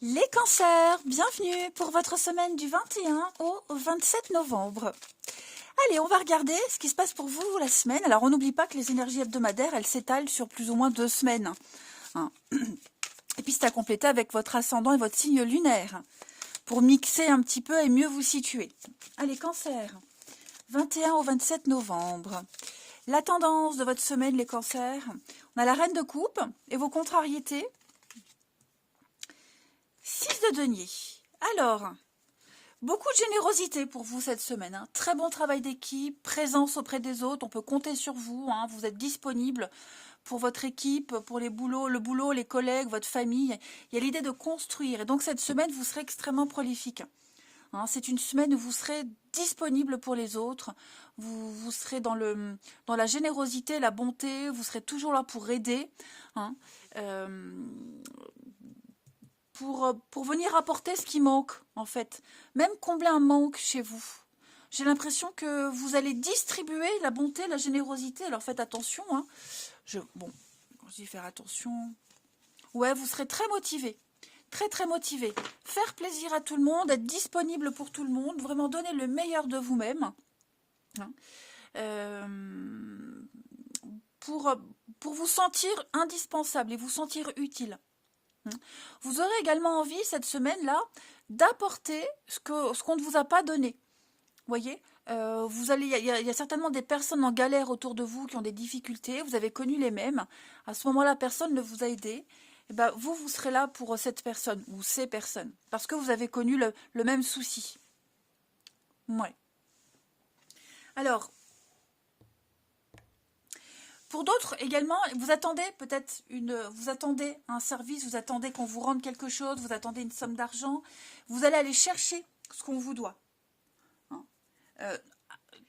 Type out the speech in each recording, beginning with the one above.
Les cancers, bienvenue pour votre semaine du 21 au 27 novembre. Allez, on va regarder ce qui se passe pour vous la semaine. Alors, on n'oublie pas que les énergies hebdomadaires, elles s'étalent sur plus ou moins 2 semaines. Hein. Et puis, c'est à compléter avec votre ascendant et votre signe lunaire pour mixer un petit peu et mieux vous situer. Allez, cancer, 21 au 27 novembre. La tendance de votre semaine, les cancers, on a la reine de coupe et vos contrariétés. 6 de denier. Alors, beaucoup de générosité pour vous cette semaine. Hein. Très bon travail d'équipe, présence auprès des autres. On peut compter sur vous. Hein. Vous êtes disponible pour votre équipe, pour le boulot, les collègues, votre famille. Il y a l'idée de construire. Et donc, cette semaine, vous serez extrêmement prolifique. Hein. C'est une semaine où vous serez disponible pour les autres. Vous serez dans la générosité, la bonté. Vous serez toujours là pour aider. Hein. Pour venir apporter ce qui manque, en fait. Même combler un manque chez vous. J'ai l'impression que vous allez distribuer la bonté, la générosité. Alors faites attention. Hein. Bon, quand je dis faire attention... Ouais, vous serez très motivé. Très, très motivé. Faire plaisir à tout le monde, être disponible pour tout le monde. Vraiment donner le meilleur de vous-même. Hein. Pour vous sentir indispensable et vous sentir utile. Vous aurez également envie, cette semaine-là, d'apporter ce qu'on ne vous a pas donné. Vous voyez, il y a certainement des personnes en galère autour de vous qui ont des difficultés. Vous avez connu les mêmes. À ce moment-là, personne ne vous a aidé. Et ben, vous serez là pour cette personne ou ces personnes. Parce que vous avez connu le même souci. Ouais. Alors... Pour d'autres également, vous attendez peut-être vous attendez un service, vous attendez qu'on vous rende quelque chose, vous attendez une somme d'argent, vous allez aller chercher ce qu'on vous doit. Hein.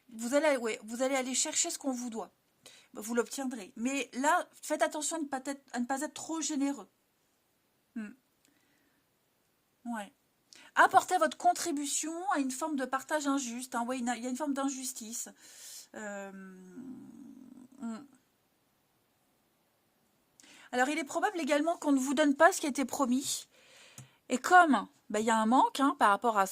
Vous allez aller chercher ce qu'on vous doit. Vous l'obtiendrez. Mais là, faites attention à ne pas être trop généreux. Ouais. Apportez votre contribution à une forme de partage injuste. Hein. Ouais, il y a une forme d'injustice. Alors, il est probable également qu'on ne vous donne pas ce qui a été promis. Et comme il y a un manque par rapport à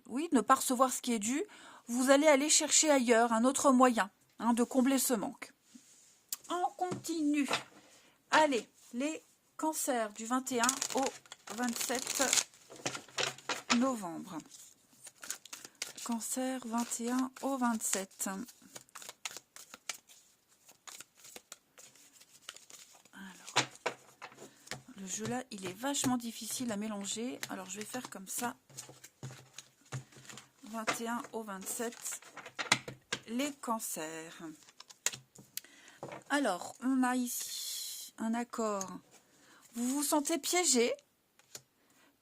oui, ne pas recevoir ce qui est dû, vous allez aller chercher ailleurs un autre moyen de combler ce manque. On continue. Allez, les cancers du 21 au 27 novembre. Cancer 21 au 27. Le jeu là, il est vachement difficile à mélanger. Alors, je vais faire comme ça. 21 au 27. Les cancers. Alors, on a ici un accord. Vous vous sentez piégé.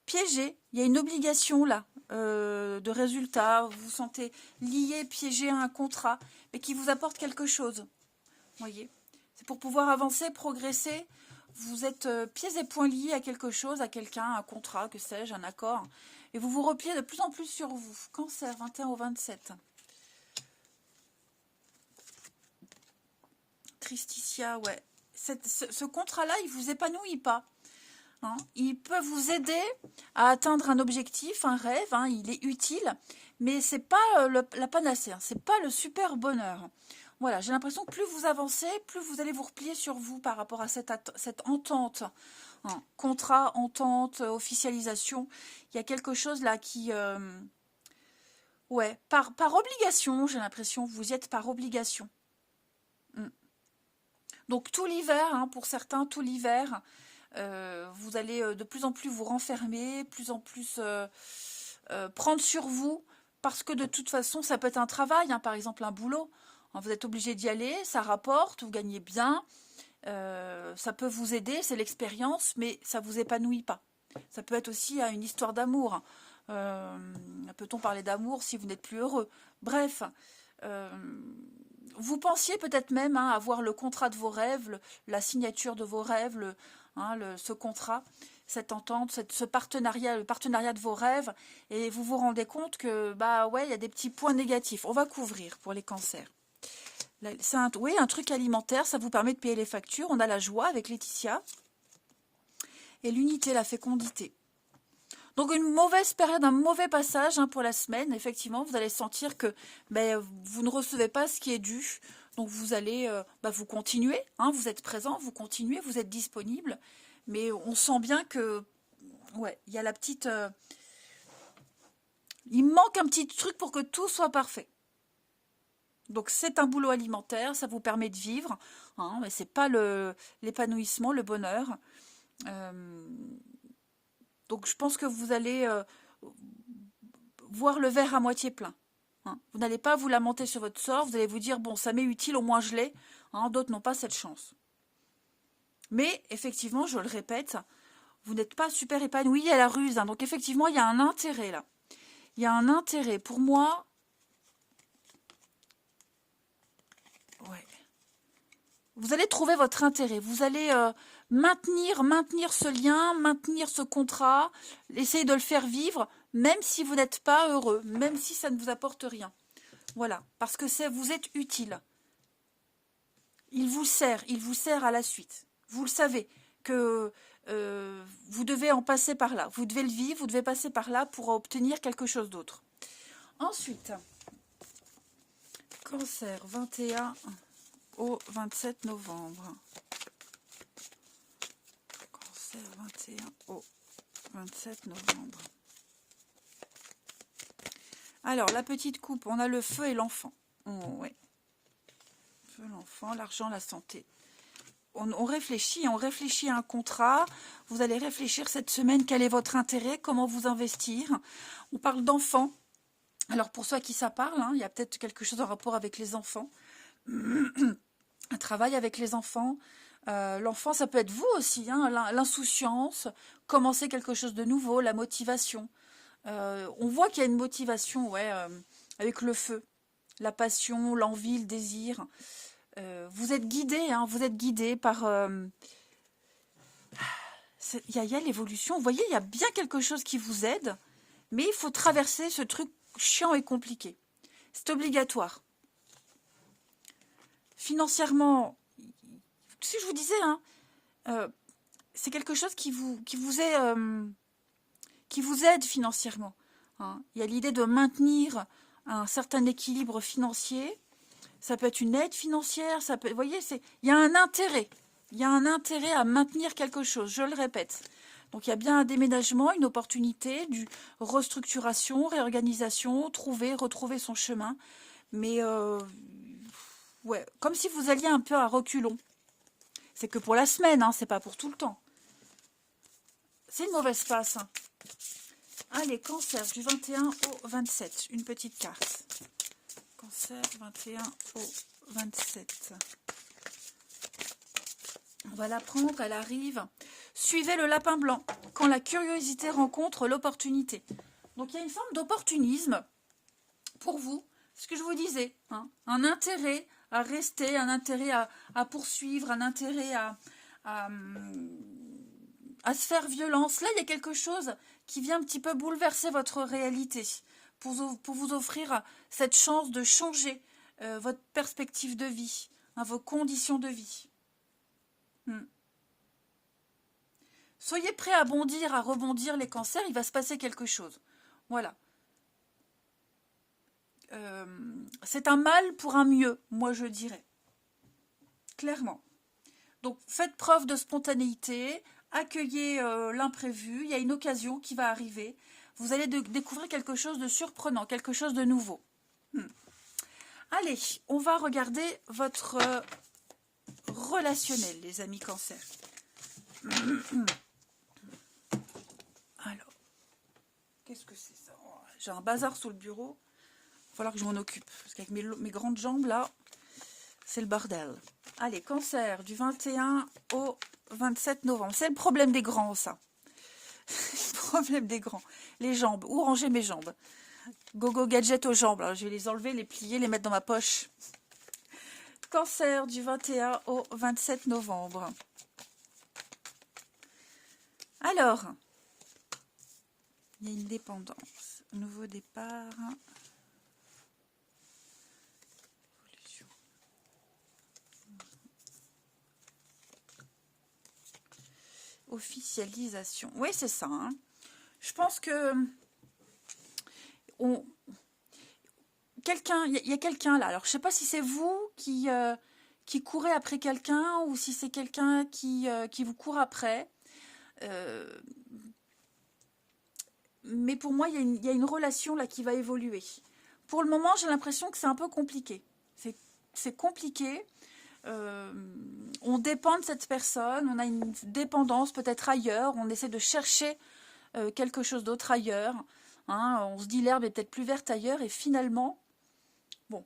Piégé. Il y a une obligation là de résultat. Vous vous sentez lié, piégé à un contrat, mais qui vous apporte quelque chose. Vous voyez ? C'est pour pouvoir avancer, progresser. Vous êtes pieds et poings liés à quelque chose, à quelqu'un, un contrat, que sais-je, un accord. Et vous vous repliez de plus en plus sur vous. Cancer, 21 au 27. Tristitia, ouais. Ce contrat-là, il ne vous épanouit pas. Hein. Il peut vous aider à atteindre un objectif, un rêve. Hein. Il est utile, mais ce n'est pas la panacée. Hein. Ce n'est pas le super bonheur. Voilà, j'ai l'impression que plus vous avancez, plus vous allez vous replier sur vous par rapport à cette entente. Hein. Contrat, entente, officialisation. Il y a quelque chose là qui... ouais, par obligation, j'ai l'impression. Vous y êtes par obligation. Donc tout l'hiver, pour certains, tout l'hiver, vous allez de plus en plus vous renfermer, plus en plus prendre sur vous, parce que de toute façon, ça peut être un travail, par exemple un boulot. Vous êtes obligé d'y aller, ça rapporte, vous gagnez bien, ça peut vous aider, c'est l'expérience, mais ça ne vous épanouit pas. Ça peut être aussi une histoire d'amour. Peut-on parler d'amour si vous n'êtes plus heureux? Bref, vous pensiez peut-être même avoir le contrat de vos rêves, la signature de vos rêves, ce contrat, cette entente, ce partenariat, le partenariat de vos rêves, et vous vous rendez compte que ouais, il y a des petits points négatifs. On va couvrir pour les cancers. C'est un truc alimentaire, ça vous permet de payer les factures. On a la joie avec Laetitia. et l'unité, la fécondité. Donc une mauvaise période, un mauvais passage hein, pour la semaine. Effectivement, vous allez sentir que vous ne recevez pas ce qui est dû. Donc vous allez vous continuez, hein, vous êtes présent, vous continuez, vous êtes disponible. Mais on sent bien que ouais, il y a la petite... il manque un petit truc pour que tout soit parfait. Donc c'est un boulot alimentaire, ça vous permet de vivre, hein, mais c'est pas l'épanouissement, le bonheur. Donc je pense que vous allez voir le verre à moitié plein. Hein. Vous n'allez pas vous lamenter sur votre sort, vous allez vous dire, bon, ça m'est utile, au moins je l'ai. Hein, d'autres n'ont pas cette chance. Mais effectivement, je le répète, vous n'êtes pas super épanoui à la ruse. Hein. Donc effectivement, il y a un intérêt là. Il y a un intérêt. Pour moi, ouais. Vous allez trouver votre intérêt. Vous allez maintenir ce lien, maintenir ce contrat, essayer de le faire vivre, même si vous n'êtes pas heureux, même si ça ne vous apporte rien. Voilà, parce que vous êtes utile. Il vous sert à la suite. Vous le savez que vous devez en passer par là. Vous devez le vivre, vous devez passer par là pour obtenir quelque chose d'autre. Ensuite, Cancer, 21 au 27 novembre. Cancer, 21 au 27 novembre. Alors, la petite coupe, on a le feu et l'enfant. Oh, ouais. Feu, l'enfant, l'argent, la santé. On réfléchit à un contrat. Vous allez réfléchir cette semaine, quel est votre intérêt, comment vous investir. On parle d'enfants. Alors, pour ceux à qui ça parle, hein, il y a peut-être quelque chose en rapport avec les enfants. Un travail avec les enfants. L'enfant, ça peut être vous aussi, hein, l'insouciance, commencer quelque chose de nouveau, la motivation. On voit qu'il y a une motivation avec le feu, la passion, l'envie, le désir. Vous êtes guidé par... il y a l'évolution. Vous voyez, il y a bien quelque chose qui vous aide, mais il faut traverser ce truc chiant et compliqué. C'est obligatoire. Financièrement, si je vous disais, hein, c'est quelque chose qui vous aide financièrement. Hein. Il y a l'idée de maintenir un certain équilibre financier. Ça peut être une aide financière, ça peut, vous voyez, il y a un intérêt. Il y a un intérêt à maintenir quelque chose, je le répète. Donc il y a bien un déménagement, une opportunité, du restructuration, réorganisation, retrouver son chemin. Mais ouais, comme si vous alliez un peu à reculons. C'est que pour la semaine, hein, c'est pas pour tout le temps. C'est une mauvaise passe. Hein. Allez, Cancer, du 21 au 27, une petite carte. Cancer, 21 au 27. On va la prendre, elle arrive. Suivez le lapin blanc, quand la curiosité rencontre l'opportunité. Donc il y a une forme d'opportunisme pour vous, ce que je vous disais, hein, un intérêt à rester, un intérêt à poursuivre, un intérêt à se faire violence. Là, il y a quelque chose qui vient un petit peu bouleverser votre réalité pour vous offrir cette chance de changer votre perspective de vie, hein, vos conditions de vie. Soyez prêts à bondir, à rebondir les cancers, il va se passer quelque chose. Voilà. C'est un mal pour un mieux, moi je dirais. Clairement. Donc faites preuve de spontanéité, accueillez l'imprévu, il y a une occasion qui va arriver. Vous allez découvrir quelque chose de surprenant, quelque chose de nouveau. Allez, on va regarder votre relationnel, les amis cancer. Alors, qu'est-ce que c'est ça? Oh, j'ai un bazar sous le bureau. Il va falloir que je m'en occupe. Parce qu'avec mes grandes jambes, là, c'est le bordel. Allez, Cancer, du 21 au 27 novembre. C'est le problème des grands, ça. Le problème des grands. Les jambes. Où ranger mes jambes? Gogo gadget aux jambes. Alors, je vais les enlever, les plier, les mettre dans ma poche. Cancer, du 21 au 27 novembre. Alors, il y a une dépendance. Nouveau départ. Évolution. Officialisation. Oui, c'est ça. Hein. Je pense que on, quelqu'un, il y a quelqu'un là. Alors, je sais pas si c'est vous qui courez après quelqu'un ou si c'est quelqu'un qui vous court après. Euh, mais pour moi, il y a une relation là qui va évoluer. Pour le moment, j'ai l'impression que c'est un peu compliqué. C'est compliqué. Euh, on dépend de cette personne, on a une dépendance peut-être ailleurs, on essaie de chercher quelque chose d'autre ailleurs. Hein, on se dit l'herbe est peut-être plus verte ailleurs et finalement, bon,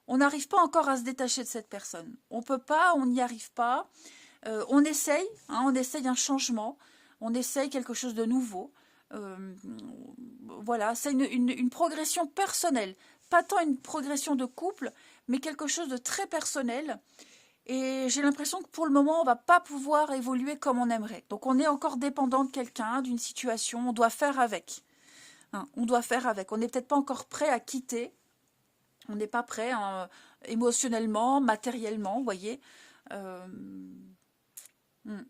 on n'arrive pas encore à se détacher de cette personne. On peut pas, on n'y arrive pas. On essaye, hein, on essaye un changement, on essaye quelque chose de nouveau. Euh, voilà, c'est une progression personnelle, pas tant une progression de couple, mais quelque chose de très personnel. Et j'ai l'impression que pour le moment, on va pas pouvoir évoluer comme on aimerait. Donc on est encore dépendant de quelqu'un, d'une situation, on doit faire avec. Hein, on doit faire avec. On n'est peut-être pas encore prêt à quitter. On n'est pas prêt hein, émotionnellement, matériellement, vous voyez. Euh, hmm.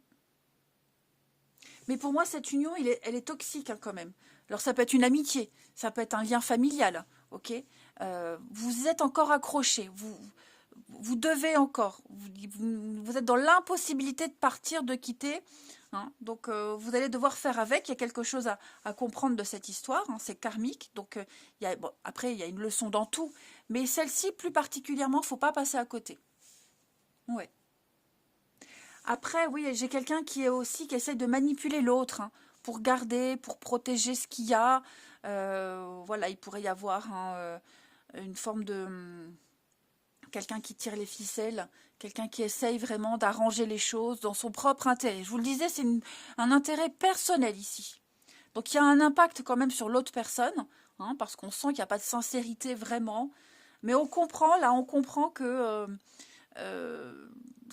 Mais pour moi, cette union, elle est toxique hein, quand même. Alors ça peut être une amitié, ça peut être un lien familial, ok. Vous êtes encore accroché, vous devez encore, vous êtes dans l'impossibilité de partir, de quitter. Hein. Donc vous allez devoir faire avec, il y a quelque chose à comprendre de cette histoire, hein, c'est karmique. Donc bon, après, il y a une leçon dans tout, mais celle-ci plus particulièrement, il ne faut pas passer à côté. Ouais. Après, oui, j'ai quelqu'un qui est aussi qui essaie de manipuler l'autre hein, pour garder, pour protéger ce qu'il y a. Voilà, il pourrait y avoir hein, une forme de quelqu'un qui tire les ficelles, quelqu'un qui essaye vraiment d'arranger les choses dans son propre intérêt. Je vous le disais, c'est un intérêt personnel ici. Donc il y a un impact quand même sur l'autre personne, hein, parce qu'on sent qu'il n'y a pas de sincérité vraiment. Mais on comprend, là, on comprend que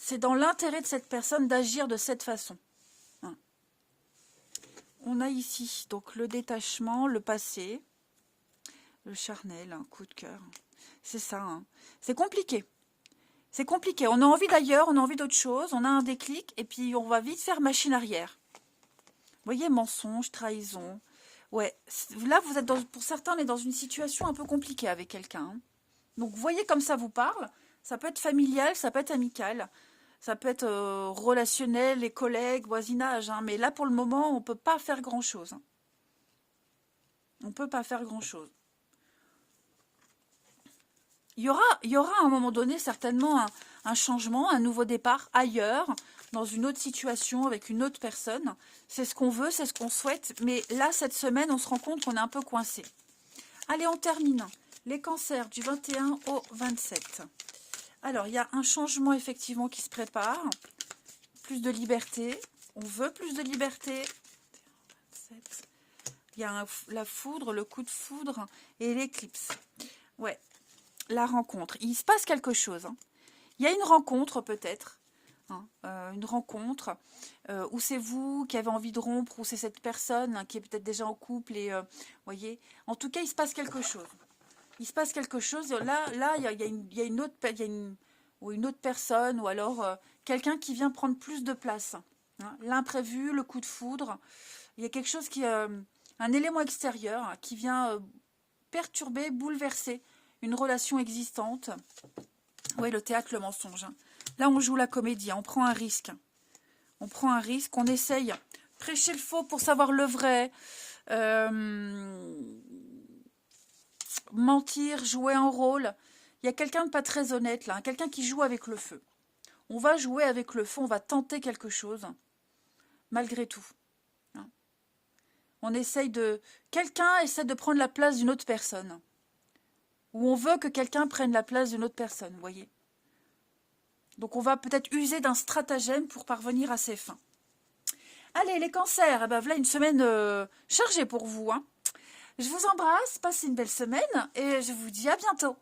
c'est dans l'intérêt de cette personne d'agir de cette façon. Hein. On a ici donc le détachement, le passé, le charnel, un coup de cœur. C'est ça. Hein. C'est compliqué. C'est compliqué. On a envie d'ailleurs, on a envie d'autre chose, on a un déclic et puis on va vite faire machine arrière. Vous voyez, mensonge, trahison. Ouais, là, vous êtes pour certains, on est dans une situation un peu compliquée avec quelqu'un. Hein. Donc, vous voyez comme ça vous parle. Ça peut être familial, ça peut être amical. Ça peut être relationnel, les collègues, voisinage. Hein. Mais là, pour le moment, on ne peut pas faire grand-chose. Hein. On ne peut pas faire grand-chose. Il y aura à un moment donné certainement un changement, un nouveau départ ailleurs, dans une autre situation, avec une autre personne. C'est ce qu'on veut, c'est ce qu'on souhaite. Mais là, cette semaine, on se rend compte qu'on est un peu coincé. Allez, on termine. Les cancers du 21 au 27. Alors, il y a un changement effectivement qui se prépare. Plus de liberté. On veut plus de liberté. 27. Il y a la foudre, le coup de foudre et l'éclipse. Ouais. La rencontre. Il se passe quelque chose. Hein. Il y a une rencontre peut-être. Hein, une rencontre où c'est vous qui avez envie de rompre, ou c'est cette personne hein, qui est peut-être déjà en couple. Et voyez. En tout cas, il se passe quelque chose. Il se passe quelque chose. Là, il y a une autre, ou une autre personne, ou alors quelqu'un qui vient prendre plus de place. Hein. L'imprévu, le coup de foudre. Il y a quelque chose un élément extérieur hein, qui vient perturber, bouleverser une relation existante. Oui, le théâtre, le mensonge. Hein. Là, on joue la comédie, on prend un risque. On prend un risque, on essaye. Prêcher le faux pour savoir le vrai. Mentir, jouer un rôle. Il y a quelqu'un de pas très honnête, là. Quelqu'un qui joue avec le feu. On va jouer avec le feu, on va tenter quelque chose. Malgré tout. Hein. On essaye de... Quelqu'un essaie de prendre la place d'une autre personne. Où on veut que quelqu'un prenne la place d'une autre personne, vous voyez. Donc on va peut-être user d'un stratagème pour parvenir à ses fins. Allez, les cancers, eh ben, voilà une semaine chargée pour vous. Hein. Je vous embrasse, passez une belle semaine et je vous dis à bientôt.